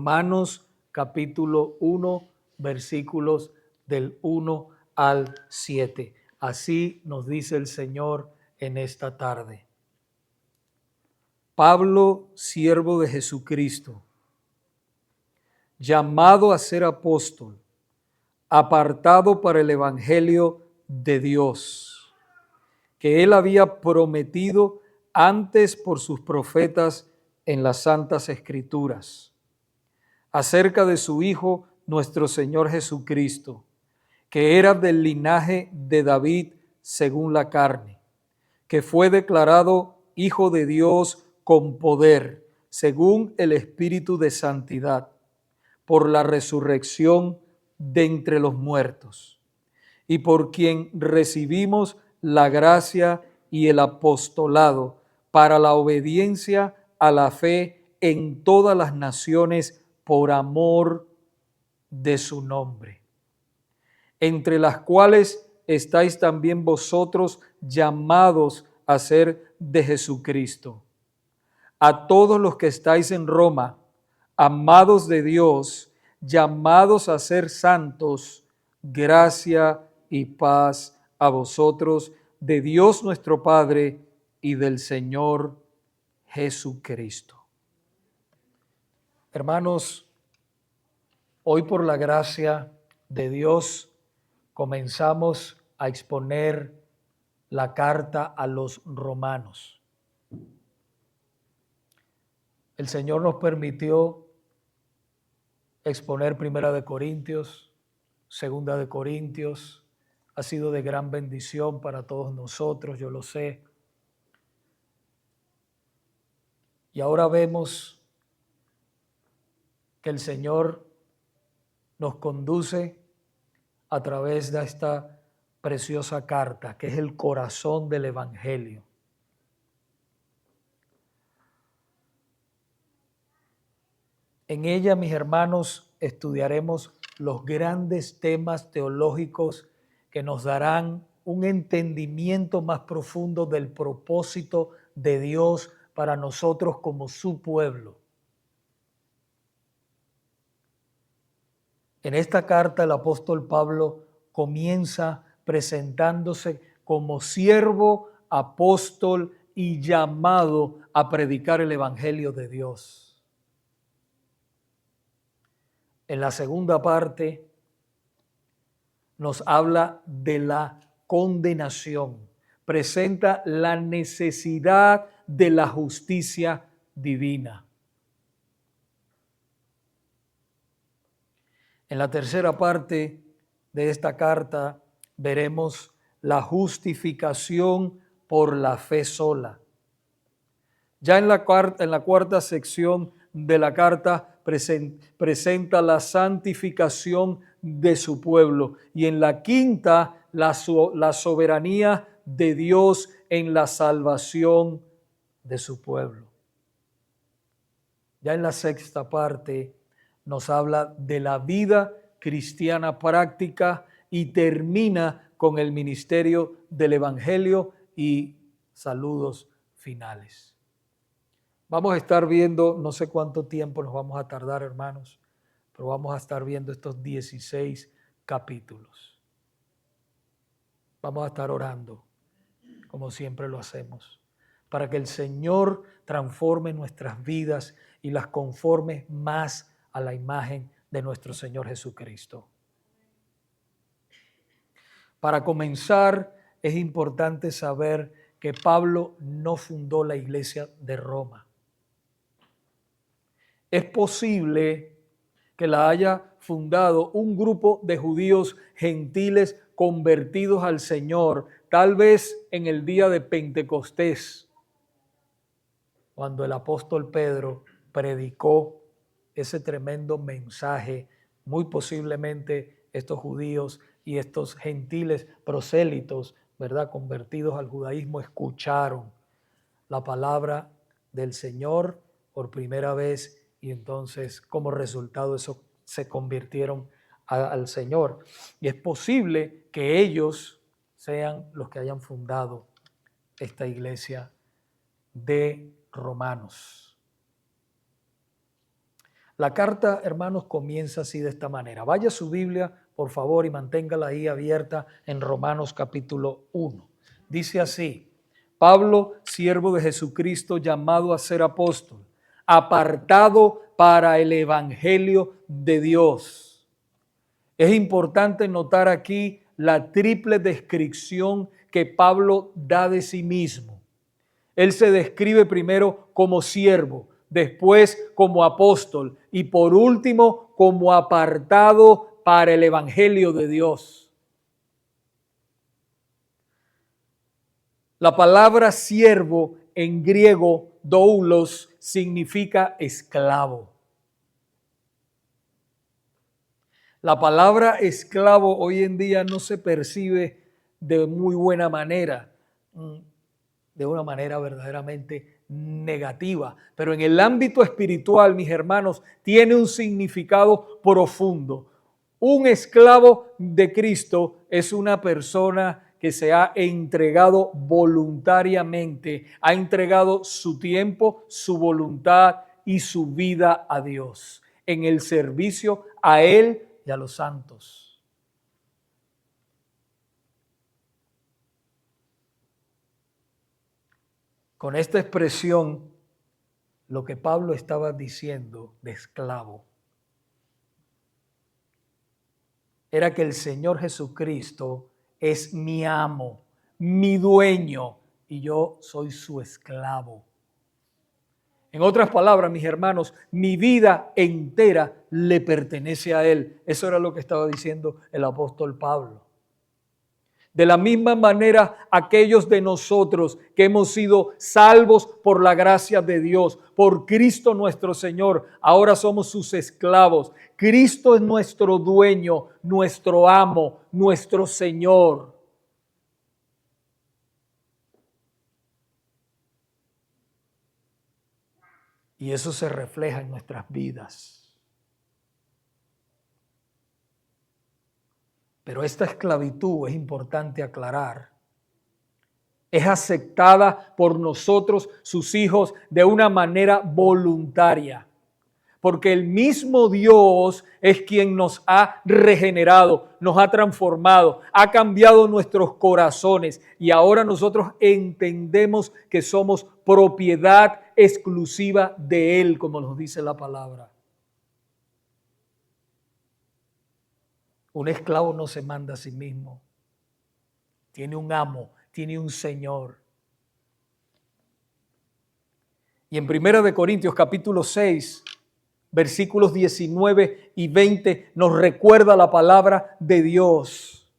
Romanos capítulo 1, versículos del 1 al 7. Así nos dice el Señor en esta tarde. Pablo, siervo de Jesucristo, llamado a ser apóstol, apartado para el evangelio de Dios, que él había prometido antes por sus profetas en las santas escrituras, acerca de su Hijo, nuestro Señor Jesucristo, que era del linaje de David según la carne, que fue declarado Hijo de Dios con poder, según el Espíritu de santidad, por la resurrección de entre los muertos, y por quien recibimos la gracia y el apostolado para la obediencia a la fe en todas las naciones por amor de su nombre, entre las cuales estáis también vosotros llamados a ser de Jesucristo. A todos los que estáis en Roma, amados de Dios, llamados a ser santos, gracia y paz a vosotros, de Dios nuestro Padre y del Señor Jesucristo. Hermanos, hoy por la gracia de Dios comenzamos a exponer la carta a los romanos. El Señor nos permitió exponer Primera de Corintios, Segunda de Corintios. Ha sido de gran bendición para todos nosotros, yo lo sé. Y ahora vemos que el Señor nos conduce a través de esta preciosa carta, que es el corazón del Evangelio. En ella, mis hermanos, estudiaremos los grandes temas teológicos que nos darán un entendimiento más profundo del propósito de Dios para nosotros como su pueblo. En esta carta el apóstol Pablo comienza presentándose como siervo, apóstol y llamado a predicar el evangelio de Dios. En la segunda parte nos habla de la condenación, presenta la necesidad de la justicia divina. En la tercera parte de esta carta veremos la justificación por la fe sola. Ya en la cuarta sección de la carta presenta la santificación de su pueblo, y en la quinta la soberanía de Dios en la salvación de su pueblo. Ya en la sexta parte nos habla de la vida cristiana práctica y termina con el ministerio del Evangelio y saludos finales. Vamos a estar viendo, no sé cuánto tiempo nos vamos a tardar, hermanos, pero vamos a estar viendo estos 16 capítulos. Vamos a estar orando, como siempre lo hacemos, para que el Señor transforme nuestras vidas y las conforme más a la imagen de nuestro Señor Jesucristo. Para comenzar, es importante saber que Pablo no fundó la iglesia de Roma. Es posible que la haya fundado un grupo de judíos gentiles convertidos al Señor, tal vez en el día de Pentecostés, cuando el apóstol Pedro predicó ese tremendo mensaje. Muy posiblemente estos judíos y estos gentiles prosélitos, ¿verdad?, convertidos al judaísmo, escucharon la palabra del Señor por primera vez, y entonces como resultado eso se convirtieron al Señor. Y es posible que ellos sean los que hayan fundado esta iglesia de Romanos. La carta, hermanos, comienza así de esta manera. Vaya a su Biblia, por favor, y manténgala ahí abierta en Romanos capítulo 1. Dice así: Pablo, siervo de Jesucristo, llamado a ser apóstol, apartado para el evangelio de Dios. Es importante notar aquí la triple descripción que Pablo da de sí mismo. Él se describe primero como siervo, después como apóstol y por último como apartado para el evangelio de Dios. La palabra siervo en griego, doulos, significa esclavo. La palabra esclavo hoy en día no se percibe de muy buena manera, de una manera verdaderamente negativa. Pero en el ámbito espiritual, mis hermanos, tiene un significado profundo. Un esclavo de Cristo es una persona que se ha entregado voluntariamente, ha entregado su tiempo, su voluntad y su vida a Dios, en el servicio a Él y a los santos. Con esta expresión, lo que Pablo estaba diciendo de esclavo era que el Señor Jesucristo es mi amo, mi dueño, y yo soy su esclavo. En otras palabras, mis hermanos, mi vida entera le pertenece a Él. Eso era lo que estaba diciendo el apóstol Pablo. De la misma manera, aquellos de nosotros que hemos sido salvos por la gracia de Dios, por Cristo nuestro Señor, ahora somos sus esclavos. Cristo es nuestro dueño, nuestro amo, nuestro Señor. Y eso se refleja en nuestras vidas. Pero esta esclavitud, es importante aclarar, es aceptada por nosotros, sus hijos, de una manera voluntaria. Porque el mismo Dios es quien nos ha regenerado, nos ha transformado, ha cambiado nuestros corazones y ahora nosotros entendemos que somos propiedad exclusiva de Él, como nos dice la palabra. Un esclavo no se manda a sí mismo. Tiene un amo, tiene un Señor. Y en 1 Corintios capítulo 6, versículos 19 y 20 nos recuerda la palabra de Dios.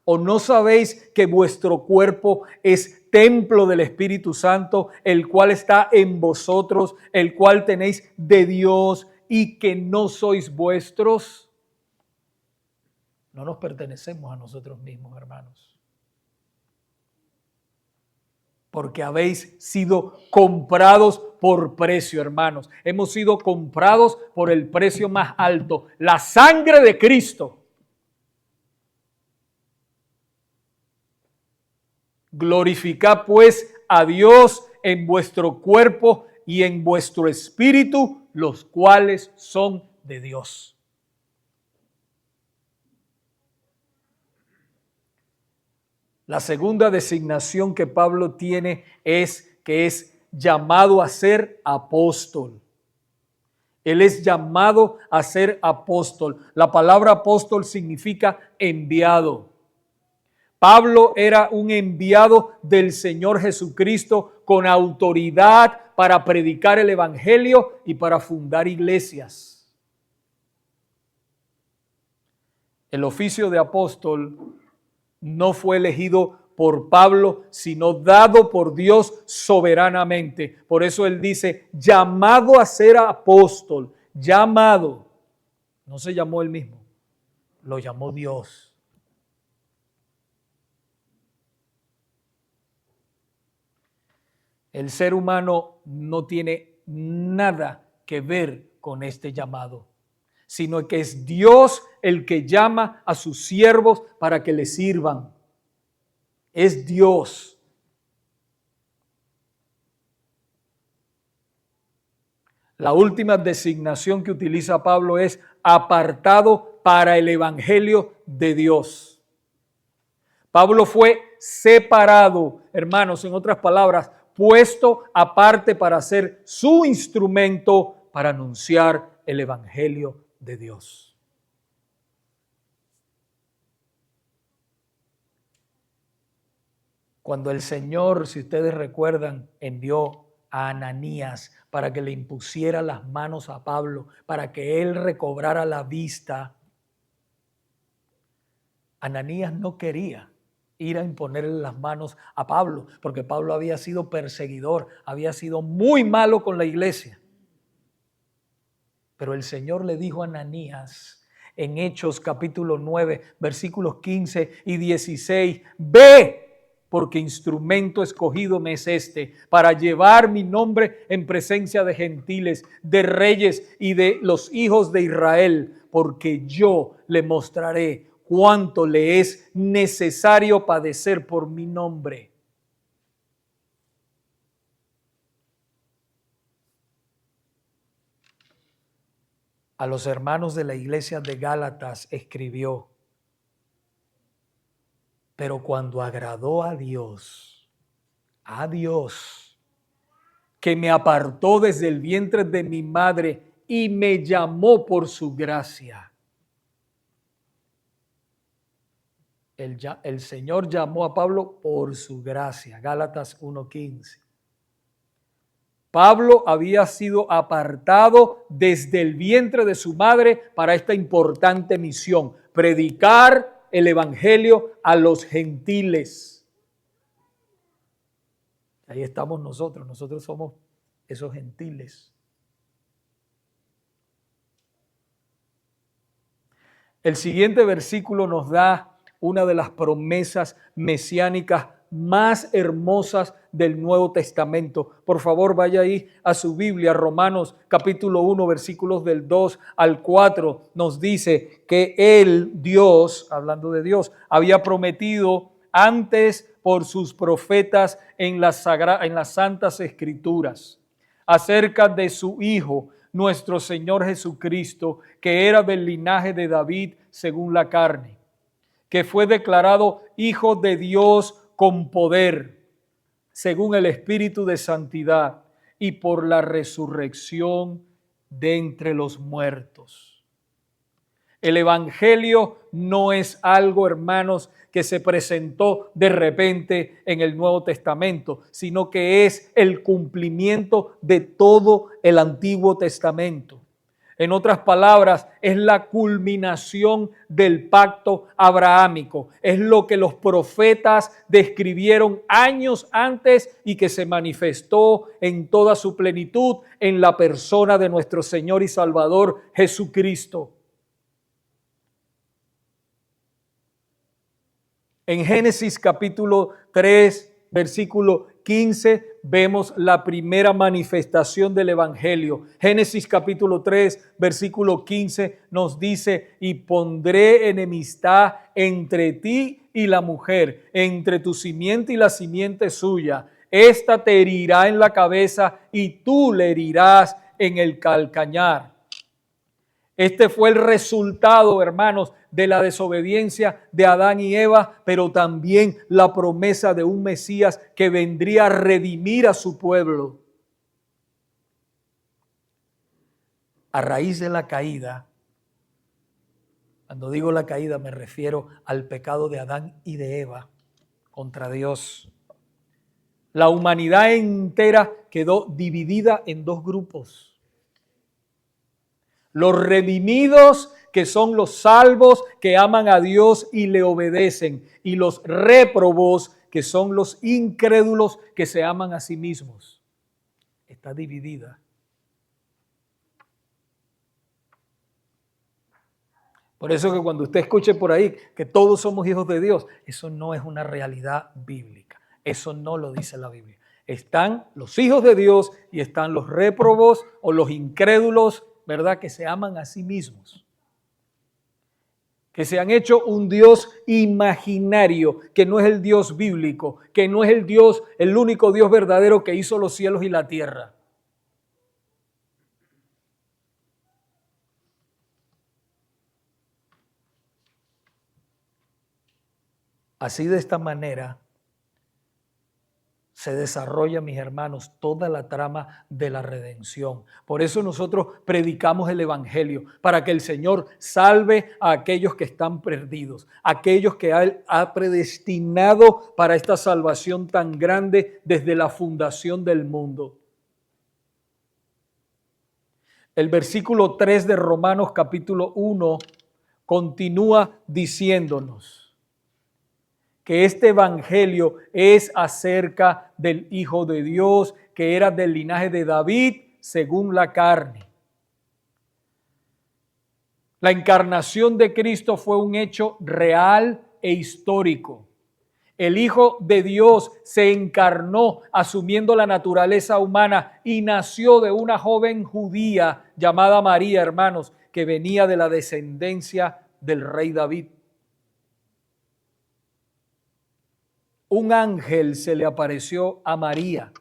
¿O no sabéis que vuestro cuerpo es templo del Espíritu Santo, el cual está en vosotros, el cual tenéis de Dios y que no sois vuestros? No nos pertenecemos a nosotros mismos, hermanos. Porque habéis sido comprados por precio, hermanos. Hemos sido comprados por el precio más alto, la sangre de Cristo. Glorificad pues a Dios en vuestro cuerpo y en vuestro espíritu, los cuales son de Dios. La segunda designación que Pablo tiene es que es llamado a ser apóstol. Él es llamado a ser apóstol. La palabra apóstol significa enviado. Pablo era un enviado del Señor Jesucristo con autoridad para predicar el evangelio y para fundar iglesias. El oficio de apóstol no fue elegido por Pablo, sino dado por Dios soberanamente. Por eso él dice, llamado a ser apóstol, llamado. No se llamó él mismo, lo llamó Dios. El ser humano no tiene nada que ver con este llamado, sino que es Dios el que llama a sus siervos para que le sirvan. Es Dios. La última designación que utiliza Pablo es apartado para el evangelio de Dios. Pablo fue separado, hermanos, en otras palabras, puesto aparte para ser su instrumento para anunciar el evangelio de Dios. Cuando el Señor, si ustedes recuerdan, envió a Ananías para que le impusiera las manos a Pablo, para que él recobrara la vista, Ananías no quería ir a imponerle las manos a Pablo, porque Pablo había sido perseguidor, había sido muy malo con la iglesia. Pero el Señor le dijo a Ananías en Hechos capítulo 9, versículos 15 y 16, ve, porque instrumento escogido me es este, para llevar mi nombre en presencia de gentiles, de reyes y de los hijos de Israel, porque yo le mostraré cuánto le es necesario padecer por mi nombre. A los hermanos de la iglesia de Gálatas escribió: pero cuando agradó a Dios, que me apartó desde el vientre de mi madre y me llamó por su gracia. El Señor llamó a Pablo por su gracia. Gálatas 1:15. Pablo había sido apartado desde el vientre de su madre para esta importante misión: predicar el evangelio a los gentiles. Ahí estamos nosotros somos esos gentiles. El siguiente versículo nos da una de las promesas mesiánicas más hermosas del Nuevo Testamento. Por favor, vaya ahí a su Biblia, Romanos capítulo 1, versículos del 2 al 4. Nos dice que Él, Dios, hablando de Dios, había prometido antes por sus profetas en las santas escrituras acerca de su Hijo, nuestro Señor Jesucristo, que era del linaje de David según la carne, que fue declarado Hijo de Dios con poder, según el Espíritu de santidad, y por la resurrección de entre los muertos. El Evangelio no es algo, hermanos, que se presentó de repente en el Nuevo Testamento, sino que es el cumplimiento de todo el Antiguo Testamento. En otras palabras, es la culminación del pacto abrahámico. Es lo que los profetas describieron años antes y que se manifestó en toda su plenitud en la persona de nuestro Señor y Salvador Jesucristo. En Génesis capítulo 3, versículo 15, vemos la primera manifestación del Evangelio. Génesis capítulo 3, versículo 15 nos dice: y pondré enemistad entre ti y la mujer, entre tu simiente y la simiente suya. Esta te herirá en la cabeza y tú le herirás en el calcañar. Este fue el resultado, hermanos, de la desobediencia de Adán y Eva, pero también la promesa de un Mesías que vendría a redimir a su pueblo. A raíz de la caída, cuando digo la caída me refiero al pecado de Adán y de Eva contra Dios. La humanidad entera quedó dividida en dos grupos. Los redimidos, que son los salvos, que aman a Dios y le obedecen, y los réprobos, que son los incrédulos, que se aman a sí mismos. Está dividida. Por eso que cuando usted escuche por ahí que todos somos hijos de Dios, eso no es una realidad bíblica. Eso no lo dice la Biblia. Están los hijos de Dios y están los réprobos o los incrédulos, ¿verdad? Que se aman a sí mismos. Que se han hecho un Dios imaginario, que no es el Dios bíblico, que no es el Dios, el único Dios verdadero que hizo los cielos y la tierra. Así, de esta manera se desarrolla, mis hermanos, toda la trama de la redención. Por eso nosotros predicamos el Evangelio, para que el Señor salve a aquellos que están perdidos, aquellos que Él ha predestinado para esta salvación tan grande desde la fundación del mundo. El versículo 3 de Romanos capítulo 1 continúa diciéndonos que este evangelio es acerca del Hijo de Dios, que era del linaje de David según la carne. La encarnación de Cristo fue un hecho real e histórico. El Hijo de Dios se encarnó asumiendo la naturaleza humana y nació de una joven judía llamada María, hermanos, que venía de la descendencia del rey David. Un ángel se le apareció a María.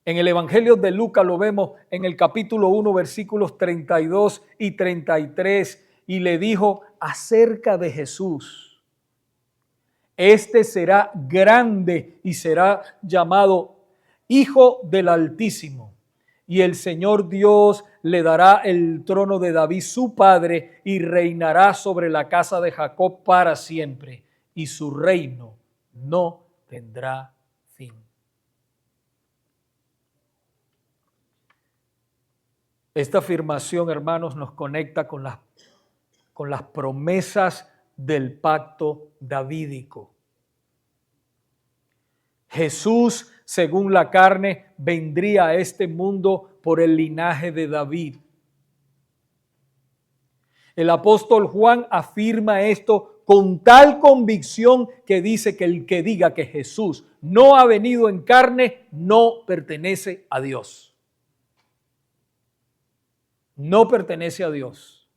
En el Evangelio de Lucas lo vemos en el capítulo 1, versículos 32 y 33, y le dijo acerca de Jesús: este será grande y será llamado Hijo del Altísimo, y el Señor Dios le dará el trono de David su padre, y reinará sobre la casa de Jacob para siempre, y su reino no tendrá fin. Esta afirmación, hermanos, nos conecta con las promesas del pacto davídico. Jesús, según la carne, vendría a este mundo por el linaje de David. El apóstol Juan afirma esto con tal convicción que dice que el que diga que Jesús no ha venido en carne no pertenece a Dios. No pertenece a Dios.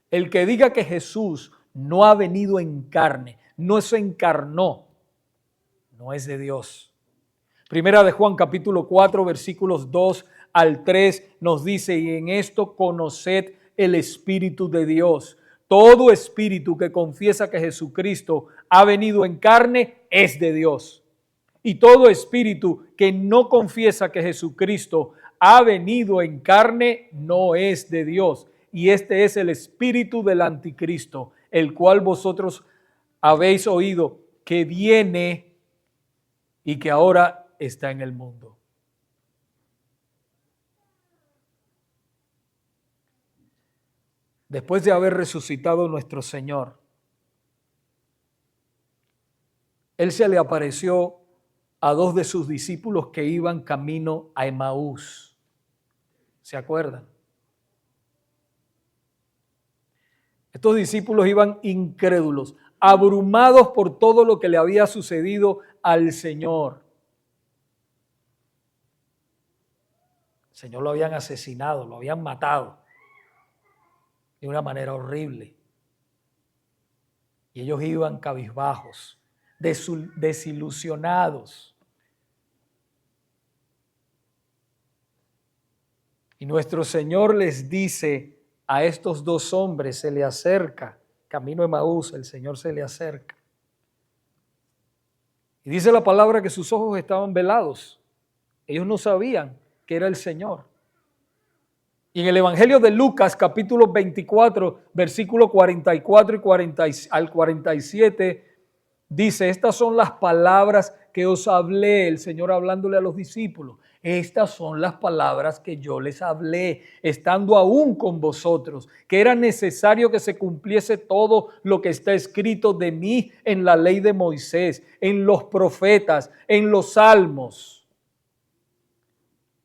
El que diga que Jesús no ha venido en carne, no se encarnó, no es de Dios. Primera de Juan capítulo 4 versículos 2 al 3 nos dice: y en esto conoced el Espíritu de Dios. Todo espíritu que confiesa que Jesucristo ha venido en carne es de Dios. Y todo espíritu que no confiesa que Jesucristo ha venido en carne no es de Dios. Y este es el espíritu del anticristo, el cual vosotros habéis oído que viene y que ahora está en el mundo. Después de haber resucitado nuestro Señor, Él se le apareció a dos de sus discípulos que iban camino a Emaús. ¿Se acuerdan? Estos discípulos iban incrédulos, abrumados por todo lo que le había sucedido al Señor. El Señor lo habían asesinado, lo habían matado de una manera horrible. Y ellos iban cabizbajos, desilusionados. Y nuestro Señor les dice a estos dos hombres, se le acerca, camino a Emaús, el Señor se le acerca. Y dice la palabra que sus ojos estaban velados. Ellos no sabían que era el Señor. Y en el Evangelio de Lucas, capítulo 24, versículo 44 al 47, dice: estas son las palabras que os hablé, el Señor hablándole a los discípulos. Estas son las palabras que yo les hablé, estando aún con vosotros, que era necesario que se cumpliese todo lo que está escrito de mí en la ley de Moisés, en los profetas, en los salmos.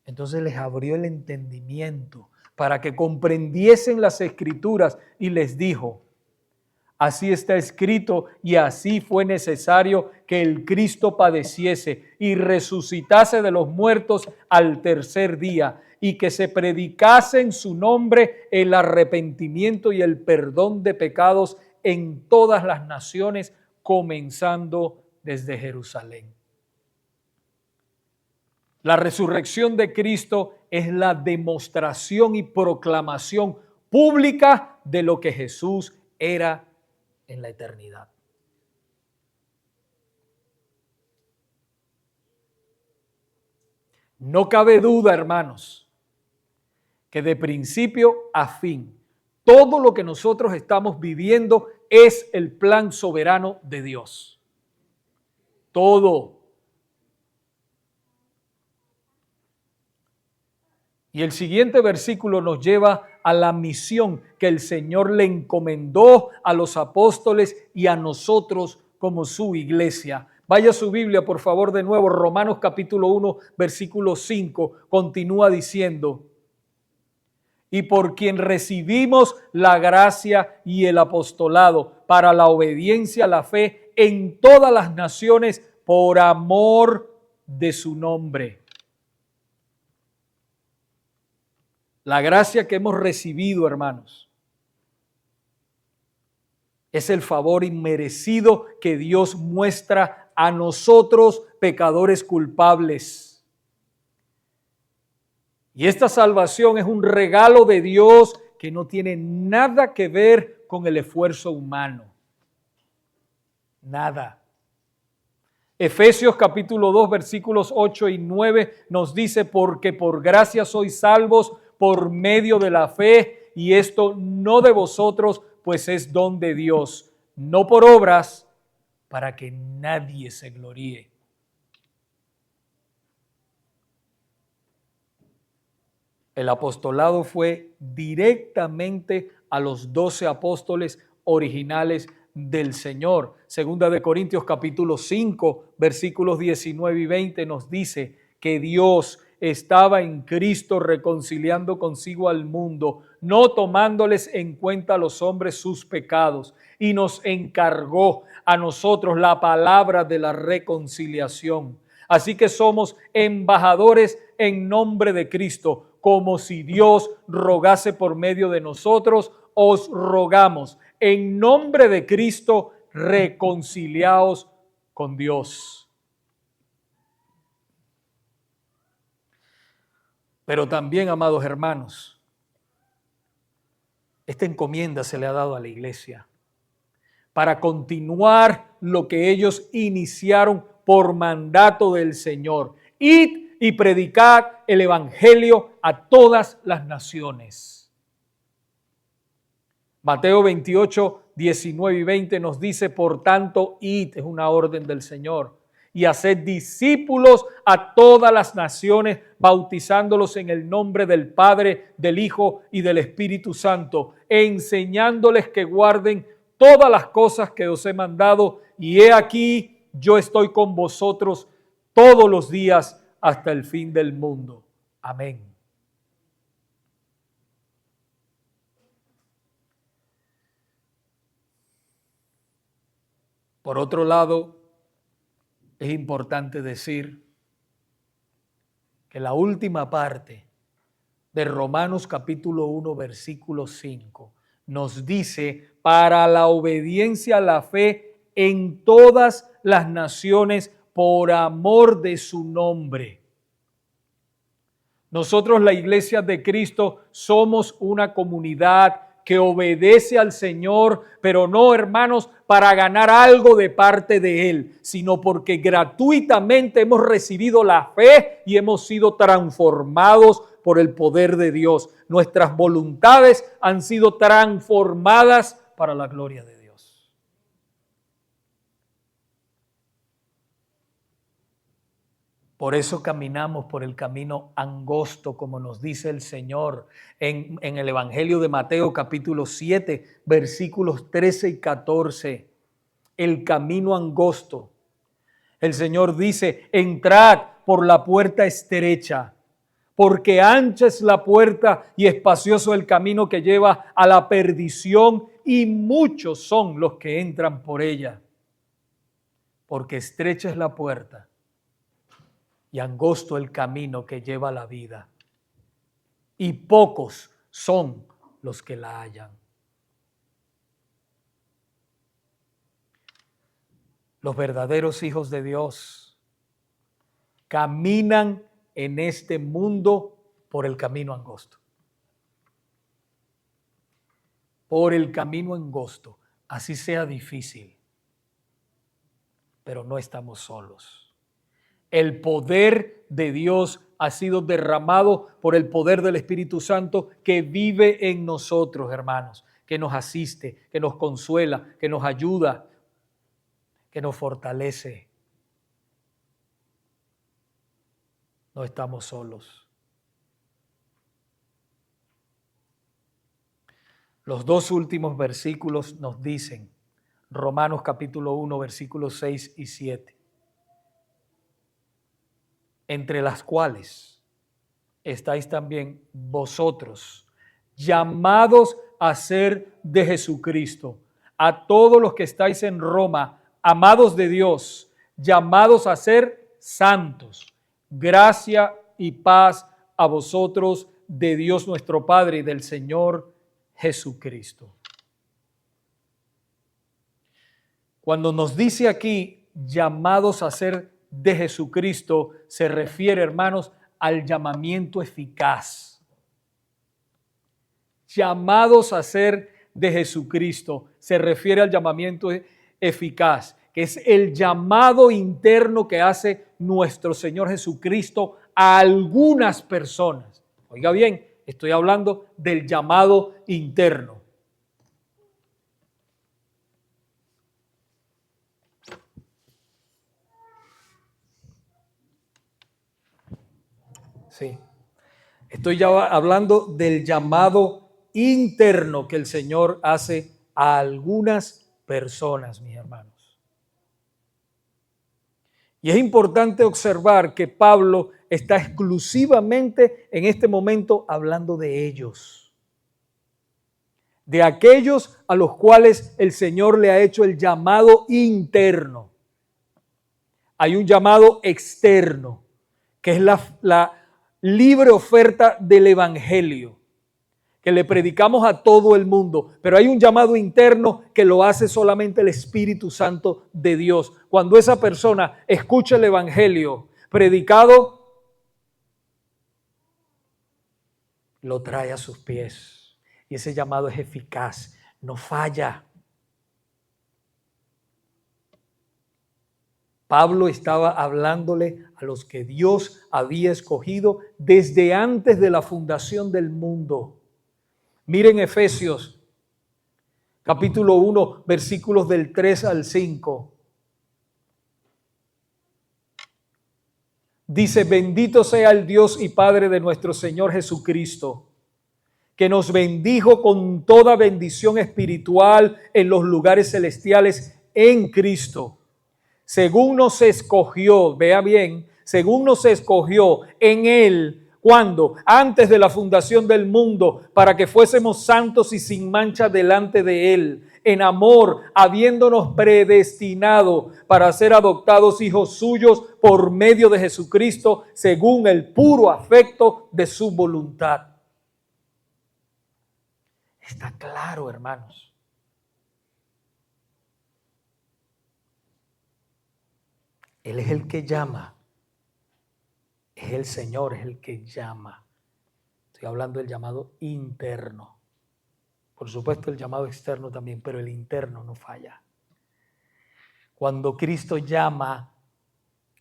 Entonces les abrió el entendimiento para que comprendiesen las Escrituras y les dijo: así está escrito y así fue necesario que el Cristo padeciese y resucitase de los muertos al tercer día, y que se predicase en su nombre el arrepentimiento y el perdón de pecados en todas las naciones, comenzando desde Jerusalén. La resurrección de Cristo es la demostración y proclamación pública de lo que Jesús era en la eternidad. No cabe duda, hermanos, que de principio a fin, todo lo que nosotros estamos viviendo es el plan soberano de Dios. Todo. Y el siguiente versículo nos lleva a la misión que el Señor le encomendó a los apóstoles y a nosotros como su iglesia. Vaya su Biblia, por favor, de nuevo. Romanos capítulo 1, versículo 5, continúa diciendo: y por quien recibimos la gracia y el apostolado para la obediencia a la fe en todas las naciones por amor de su nombre. La gracia que hemos recibido, hermanos, es el favor inmerecido que Dios muestra a nosotros, pecadores culpables. Y esta salvación es un regalo de Dios que no tiene nada que ver con el esfuerzo humano. Nada. Efesios capítulo 2, versículos 8 y 9 nos dice: porque por gracia sois salvos por medio de la fe, y esto no de vosotros, pues es don de Dios, no por obras, para que nadie se gloríe. El apostolado fue directamente a los 12 apóstoles originales del Señor. Segunda de Corintios capítulo 5, versículos 19 y 20 nos dice que Dios estaba en Cristo reconciliando consigo al mundo, no tomándoles en cuenta a los hombres sus pecados, y nos encargó a nosotros la palabra de la reconciliación. Así que somos embajadores en nombre de Cristo, como si Dios rogase por medio de nosotros. Os rogamos en nombre de Cristo, reconciliaos con Dios. Pero también, amados hermanos, esta encomienda se le ha dado a la iglesia para continuar lo que ellos iniciaron por mandato del Señor. Id y predicad el evangelio a todas las naciones. Mateo 28, 19 y 20 nos dice: por tanto, id, es una orden del Señor, y haced discípulos a todas las naciones, bautizándolos en el nombre del Padre, del Hijo y del Espíritu Santo, enseñándoles que guarden todas las cosas que os he mandado, y he aquí, yo estoy con vosotros todos los días hasta el fin del mundo. Amén. Por otro lado, es importante decir que la última parte de Romanos capítulo 1, versículo 5, nos dice: para la obediencia a la fe en todas las naciones por amor de su nombre. Nosotros, la Iglesia de Cristo, somos una comunidad que obedece al Señor, pero no, hermanos, para ganar algo de parte de Él, sino porque gratuitamente hemos recibido la fe y hemos sido transformados por el poder de Dios. Nuestras voluntades han sido transformadas para la gloria de Dios. Por eso caminamos por el camino angosto, como nos dice el Señor en el Evangelio de Mateo capítulo 7, versículos 13 y 14. El camino angosto. El Señor dice: entrad por la puerta estrecha, porque ancha es la puerta y espacioso el camino que lleva a la perdición, y muchos son los que entran por ella. Porque estrecha es la puerta y angosto el camino que lleva a la vida, y pocos son los que la hallan. Los verdaderos hijos de Dios caminan en este mundo por el camino angosto. Por el camino angosto, así sea difícil, pero no estamos solos. El poder de Dios ha sido derramado por el poder del Espíritu Santo que vive en nosotros, hermanos, que nos asiste, que nos consuela, que nos ayuda, que nos fortalece. No estamos solos. Los dos últimos versículos nos dicen, Romanos capítulo 1, versículos 6 y 7, entre las cuales estáis también vosotros, llamados a ser de Jesucristo, a todos los que estáis en Roma, amados de Dios, llamados a ser santos. Gracia y paz a vosotros de Dios nuestro Padre y del Señor Jesucristo. Cuando nos dice aquí llamados a ser de Jesucristo, se refiere, hermanos, al llamamiento eficaz. Llamados a ser de Jesucristo, se refiere al llamamiento eficaz, que es el llamado interno que hace nuestro Señor Jesucristo a algunas personas. Oiga bien, estoy hablando del llamado interno. Sí, estoy ya hablando del llamado interno que el Señor hace a algunas personas, mis hermanos. Y es importante observar que Pablo está exclusivamente en este momento hablando de ellos, de aquellos a los cuales el Señor le ha hecho el llamado interno. Hay un llamado externo, que es la libre oferta del Evangelio, que le predicamos a todo el mundo, pero hay un llamado interno que lo hace solamente el Espíritu Santo de Dios. Cuando esa persona escucha el Evangelio predicado, lo trae a sus pies. Y ese llamado es eficaz, no falla. Pablo estaba hablándole a los que Dios había escogido desde antes de la fundación del mundo. Miren Efesios, capítulo 1, versículos del 3 al 5. Dice, bendito sea el Dios y Padre de nuestro Señor Jesucristo, que nos bendijo con toda bendición espiritual en los lugares celestiales en Cristo, según nos escogió, vea bien, según nos escogió en Él, ¿cuándo? Antes de la fundación del mundo, para que fuésemos santos y sin mancha delante de Él, en amor, habiéndonos predestinado para ser adoptados hijos suyos por medio de Jesucristo, según el puro afecto de su voluntad. Está claro, hermanos. Él es el que llama. Es el Señor, es el que llama. Estoy hablando del llamado interno. Por supuesto el llamado externo también, pero el interno no falla. Cuando Cristo llama,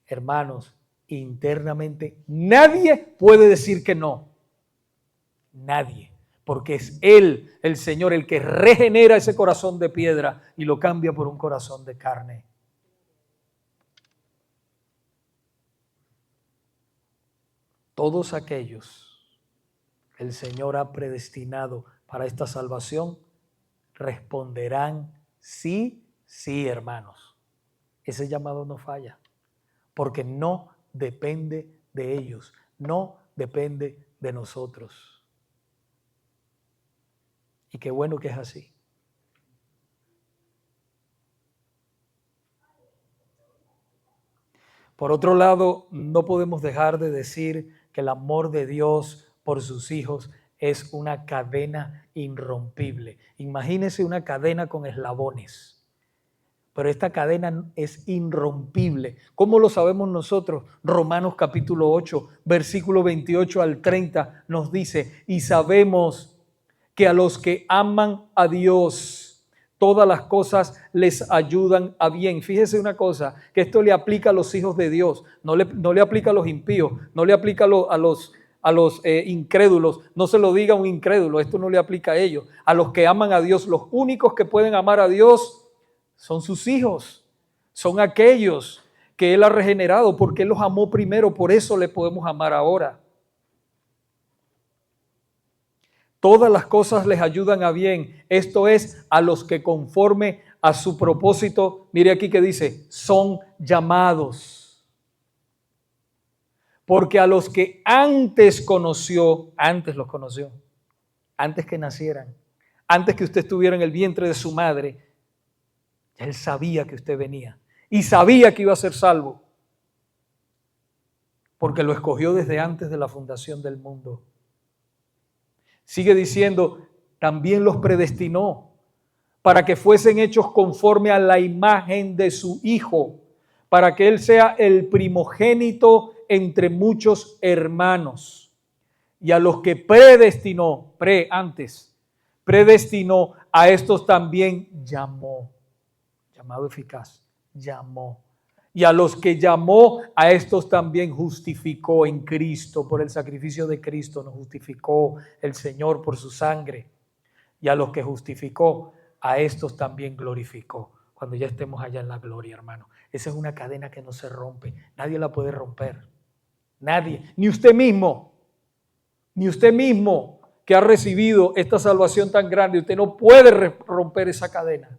hermanos, internamente, nadie puede decir que no. Nadie. Porque es Él, el Señor, el que regenera ese corazón de piedra y lo cambia por un corazón de carne. Todos aquellos que el Señor ha predestinado para esta salvación responderán sí, sí, hermanos. Ese llamado no falla, porque no depende de ellos, no depende de nosotros. Y qué bueno que es así. Por otro lado, no podemos dejar de decir que el amor de Dios por sus hijos es una cadena irrompible. Imagínense una cadena con eslabones, pero esta cadena es irrompible. ¿Cómo lo sabemos nosotros? Romanos capítulo 8, versículo 28 al 30 nos dice, y sabemos que a los que aman a Dios, todas las cosas les ayudan a bien. Fíjese una cosa, que esto le aplica a los hijos de Dios, no le aplica a los impíos, no le aplica a los incrédulos. No se lo diga a un incrédulo, esto no le aplica a ellos. A los que aman a Dios, los únicos que pueden amar a Dios son sus hijos, son aquellos que Él ha regenerado, porque Él los amó primero, por eso le podemos amar ahora. Todas las cosas les ayudan a bien, esto es, a los que conforme a su propósito, mire aquí que dice, son llamados. Porque a los que antes los conoció, antes que nacieran, antes que usted estuviera en el vientre de su madre, ya Él sabía que usted venía y sabía que iba a ser salvo, porque lo escogió desde antes de la fundación del mundo. Sigue diciendo, también los predestinó para que fuesen hechos conforme a la imagen de su Hijo, para que Él sea el primogénito entre muchos hermanos. Y a los que predestinó, predestinó, a estos también llamó. Llamado eficaz, llamó. Y a los que llamó, a estos también justificó en Cristo. Por el sacrificio de Cristo nos justificó el Señor por su sangre. Y a los que justificó, a estos también glorificó. Cuando ya estemos allá en la gloria, hermano. Esa es una cadena que no se rompe. Nadie la puede romper. Nadie. Ni usted mismo. Ni usted mismo que ha recibido esta salvación tan grande. Usted no puede romper esa cadena.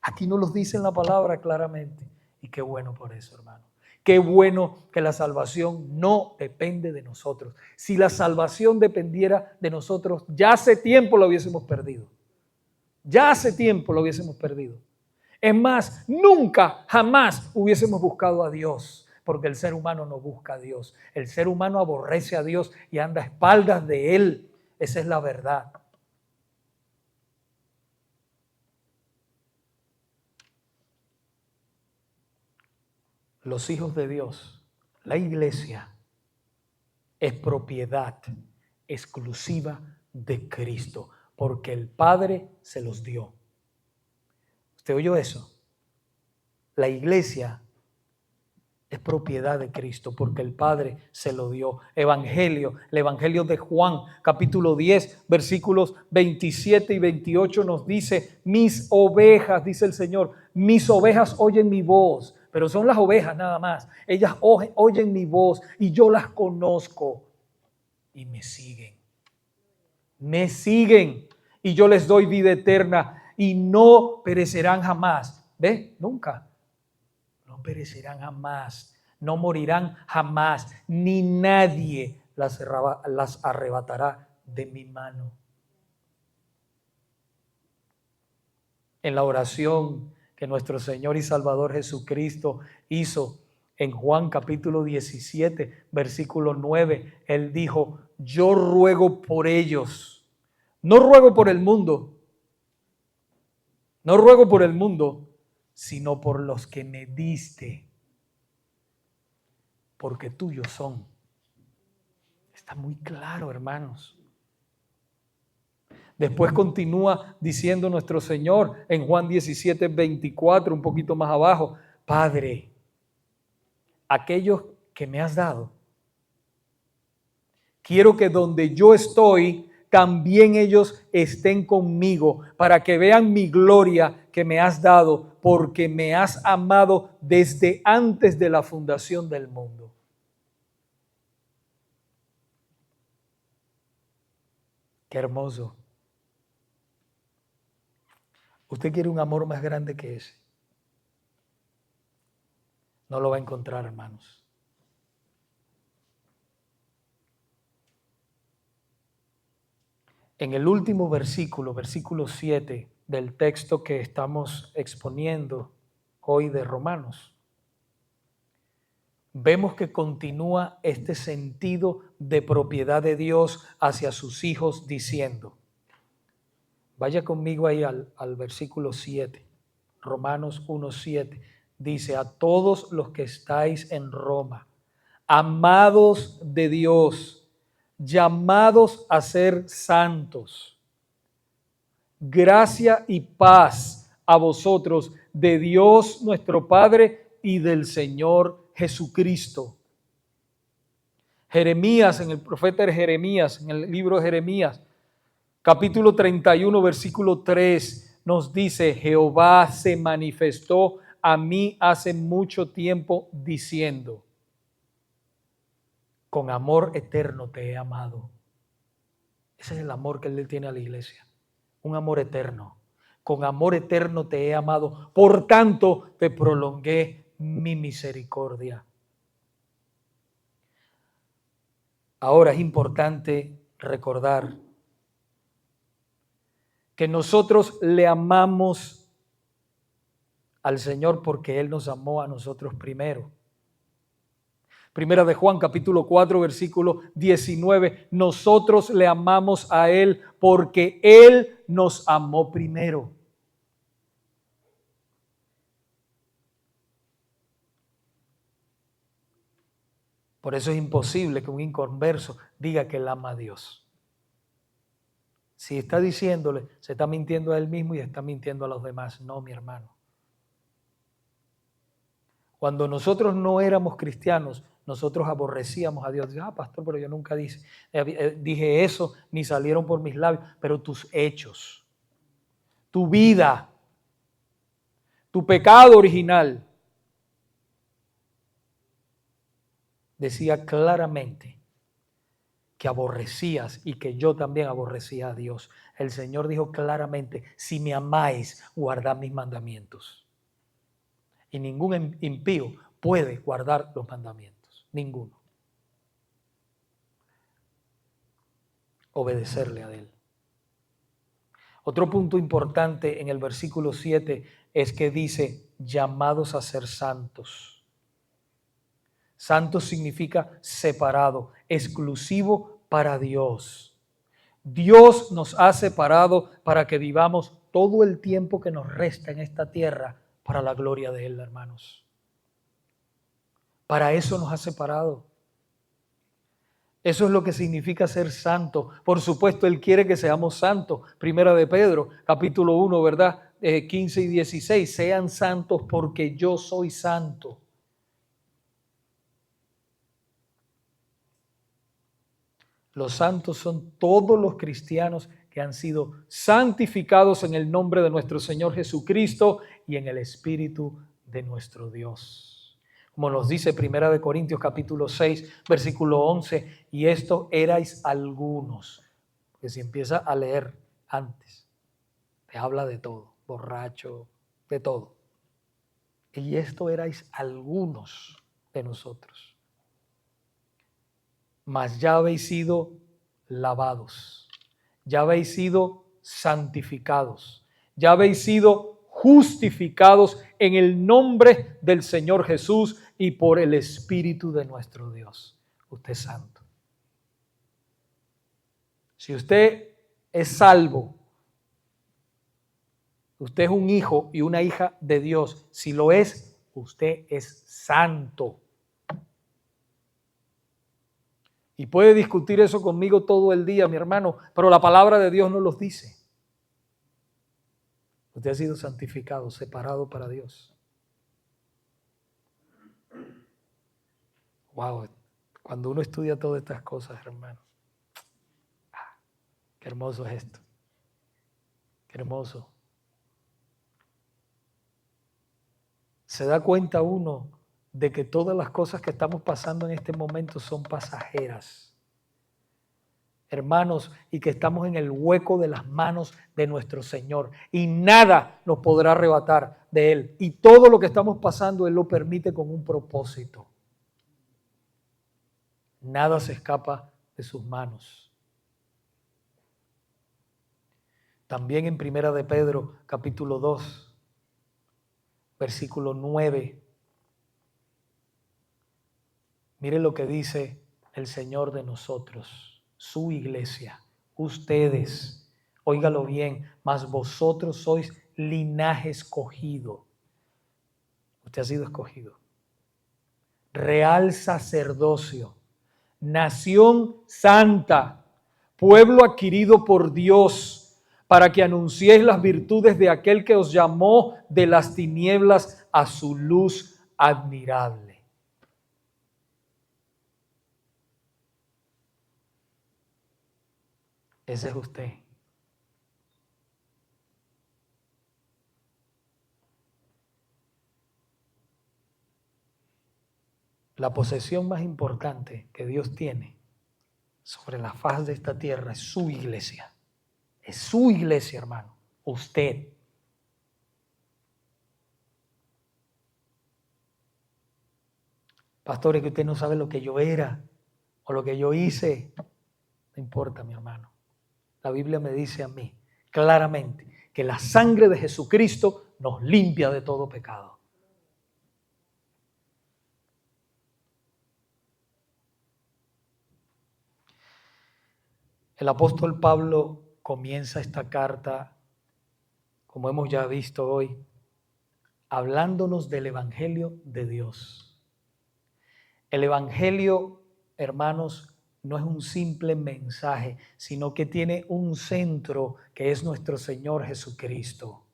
Aquí nos lo dice en la palabra claramente. Y qué bueno por eso, hermano. Qué bueno que la salvación no depende de nosotros. Si la salvación dependiera de nosotros, ya hace tiempo lo hubiésemos perdido. Ya hace tiempo lo hubiésemos perdido. Es más, nunca, jamás hubiésemos buscado a Dios, porque el ser humano no busca a Dios. El ser humano aborrece a Dios y anda a espaldas de Él. Esa es la verdad. Los hijos de Dios, la iglesia, es propiedad exclusiva de Cristo, porque el Padre se los dio. ¿Usted oyó eso? La iglesia es propiedad de Cristo, porque el Padre se lo dio. El Evangelio de Juan, capítulo 10, versículos 27 y 28 nos dice, mis ovejas, dice el Señor, mis ovejas oyen mi voz. Pero son las ovejas nada más. Ellas oyen mi voz y yo las conozco y me siguen. Me siguen y yo les doy vida eterna y no perecerán jamás. ¿Ve? Nunca. No perecerán jamás. No morirán jamás. Ni nadie las arrebatará de mi mano. En la oración que nuestro Señor y Salvador Jesucristo hizo en Juan capítulo 17, versículo 9, Él dijo, yo ruego por ellos, no ruego por el mundo, no ruego por el mundo, sino por los que me diste, porque tuyos son. Está muy claro, hermanos. Después continúa diciendo nuestro Señor en Juan 17, 24, un poquito más abajo, Padre, aquellos que me has dado, quiero que donde yo estoy, también ellos estén conmigo, para que vean mi gloria que me has dado, porque me has amado desde antes de la fundación del mundo. Qué hermoso. ¿Usted quiere un amor más grande que ese? No lo va a encontrar, hermanos. En el último versículo, versículo 7 del texto que estamos exponiendo hoy de Romanos, vemos que continúa este sentido de propiedad de Dios hacia sus hijos diciendo, vaya conmigo ahí al versículo 7, Romanos 1:7, dice, a todos los que estáis en Roma, amados de Dios, llamados a ser santos, gracia y paz a vosotros de Dios nuestro Padre y del Señor Jesucristo. Jeremías, en el profeta Jeremías, en el libro de Jeremías, capítulo 31, versículo 3, nos dice: Jehová se manifestó a mí hace mucho tiempo diciendo: con amor eterno te he amado. Ese es el amor que Él le tiene a la iglesia, un amor eterno. Con amor eterno te he amado, por tanto te prolongué mi misericordia. Ahora es importante recordar que nosotros le amamos al Señor porque Él nos amó a nosotros primero. Primera de Juan, capítulo 4, versículo 19. Nosotros le amamos a Él porque Él nos amó primero. Por eso es imposible que un inconverso diga que él ama a Dios. Si está diciéndole, se está mintiendo a él mismo y está mintiendo a los demás. No, mi hermano. Cuando nosotros no éramos cristianos, nosotros aborrecíamos a Dios. Pastor, pero yo nunca dije eso, ni salieron por mis labios. Pero tus hechos, tu vida, tu pecado original, decía claramente que aborrecías y que yo también aborrecía a Dios. El Señor dijo claramente: si me amáis, guardad mis mandamientos. Y ningún impío puede guardar los mandamientos. Ninguno. Obedecerle a Él. Otro punto importante en el versículo 7 es que dice: llamados a ser santos. Santo significa separado, exclusivo para Dios. Dios nos ha separado para que vivamos todo el tiempo que nos resta en esta tierra para la gloria de Él, hermanos. Para eso nos ha separado. Eso es lo que significa ser santo. Por supuesto, Él quiere que seamos santos. Primera de Pedro, capítulo 1, ¿verdad? 15 y 16. Sean santos porque yo soy santo. Los santos son todos los cristianos que han sido santificados en el nombre de nuestro Señor Jesucristo y en el Espíritu de nuestro Dios. Como nos dice Primera de Corintios capítulo 6, versículo 11, y esto erais algunos. Porque si empieza a leer antes, te habla de todo, borracho, de todo. Y esto erais algunos de nosotros. Mas ya habéis sido lavados, ya habéis sido santificados, ya habéis sido justificados en el nombre del Señor Jesús y por el Espíritu de nuestro Dios. Usted es santo. Si usted es salvo, usted es un hijo y una hija de Dios. Si lo es, usted es santo. Y puede discutir eso conmigo todo el día, mi hermano, pero la palabra de Dios no los dice. Usted ha sido santificado, separado para Dios. Wow, cuando uno estudia todas estas cosas, hermano, qué hermoso es esto. Qué hermoso. Se da cuenta uno de que todas las cosas que estamos pasando en este momento son pasajeras, hermanos, y que estamos en el hueco de las manos de nuestro Señor y nada nos podrá arrebatar de Él. Y todo lo que estamos pasando Él lo permite con un propósito. Nada se escapa de sus manos. También en Primera de Pedro, capítulo 2, versículo 9. Mire lo que dice el Señor de nosotros, su iglesia, ustedes, óigalo bien, mas vosotros sois linaje escogido. Usted ha sido escogido. Real sacerdocio, nación santa, pueblo adquirido por Dios, para que anunciéis las virtudes de aquel que os llamó de las tinieblas a su luz admirable. Ese es usted. La posesión más importante que Dios tiene sobre la faz de esta tierra es su iglesia. Es su iglesia, hermano. Usted. Pastores, que usted no sabe lo que yo era o lo que yo hice. No importa, mi hermano. La Biblia me dice a mí claramente que la sangre de Jesucristo nos limpia de todo pecado. El apóstol Pablo comienza esta carta, como hemos ya visto hoy, hablándonos del Evangelio de Dios. El Evangelio, hermanos, no es un simple mensaje, sino que tiene un centro que es nuestro Señor Jesucristo.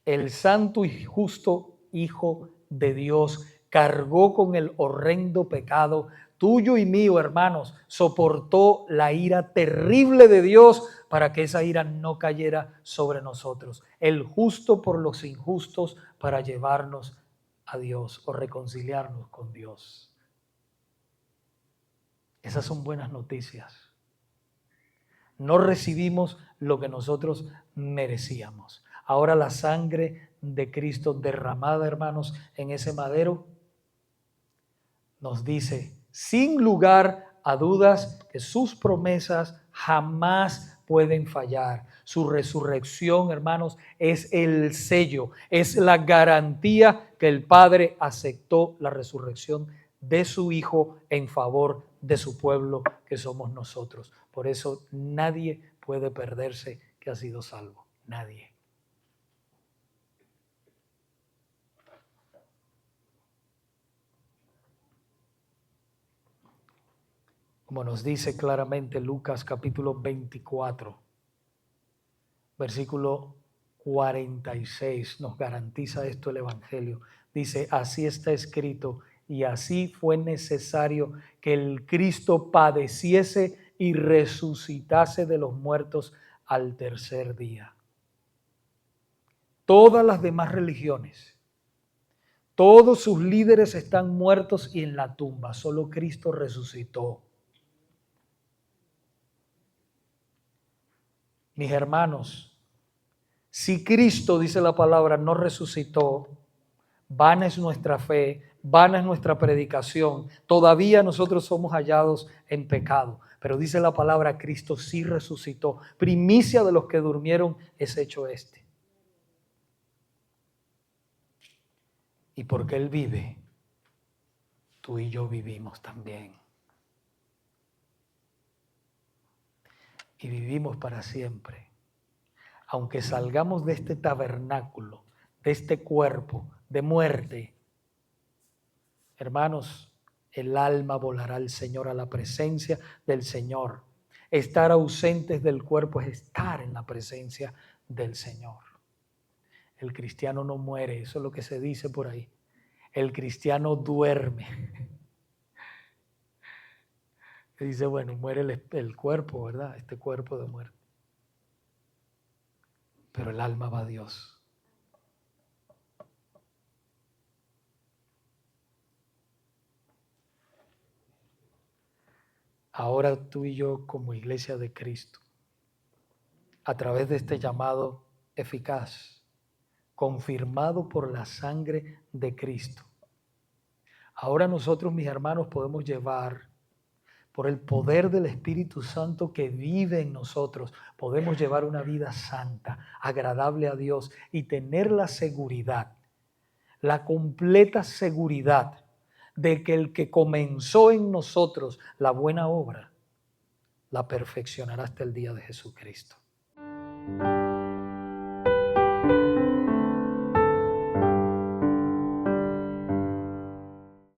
El santo y justo Hijo de Dios cargó con el horrendo pecado tuyo y mío, hermanos, soportó la ira terrible de Dios para que esa ira no cayera sobre nosotros. El justo por los injustos para llevarnos a Dios o reconciliarnos con Dios. Esas son buenas noticias. No recibimos lo que nosotros merecíamos. Ahora la sangre de Cristo derramada, hermanos, en ese madero, nos dice, sin lugar a dudas, que sus promesas jamás pueden fallar. Su resurrección, hermanos, es el sello, es la garantía que el Padre aceptó la resurrección de su Hijo en favor de su pueblo, que somos nosotros. Por eso nadie puede perderse que ha sido salvo. Nadie. Como nos dice claramente Lucas capítulo 24, versículo 46, nos garantiza esto el Evangelio. Dice, así está escrito, y así fue necesario que el Cristo padeciese y resucitase de los muertos al tercer día. Todas las demás religiones, todos sus líderes están muertos y en la tumba, solo Cristo resucitó. Mis hermanos, si Cristo, dice la palabra, no resucitó, vana es nuestra fe, vana es nuestra predicación. Todavía nosotros somos hallados en pecado. Pero dice la palabra, Cristo sí resucitó. Primicia de los que durmieron es hecho este. Y porque Él vive, tú y yo vivimos también. Y vivimos para siempre. Aunque salgamos de este tabernáculo, de este cuerpo de muerte, hermanos, el alma volará al Señor, a la presencia del Señor. Estar ausentes del cuerpo es estar en la presencia del Señor. El cristiano no muere, eso es lo que se dice por ahí. El cristiano duerme. Dice, bueno, muere el cuerpo, ¿verdad? Este cuerpo de muerte. Pero el alma va a Dios. Ahora tú y yo como iglesia de Cristo, a través de este llamado eficaz, confirmado por la sangre de Cristo, ahora nosotros, mis hermanos, podemos llevar, por el poder del Espíritu Santo que vive en nosotros, podemos llevar una vida santa, agradable a Dios y tener la seguridad, la completa seguridad de que el que comenzó en nosotros la buena obra, la perfeccionará hasta el día de Jesucristo.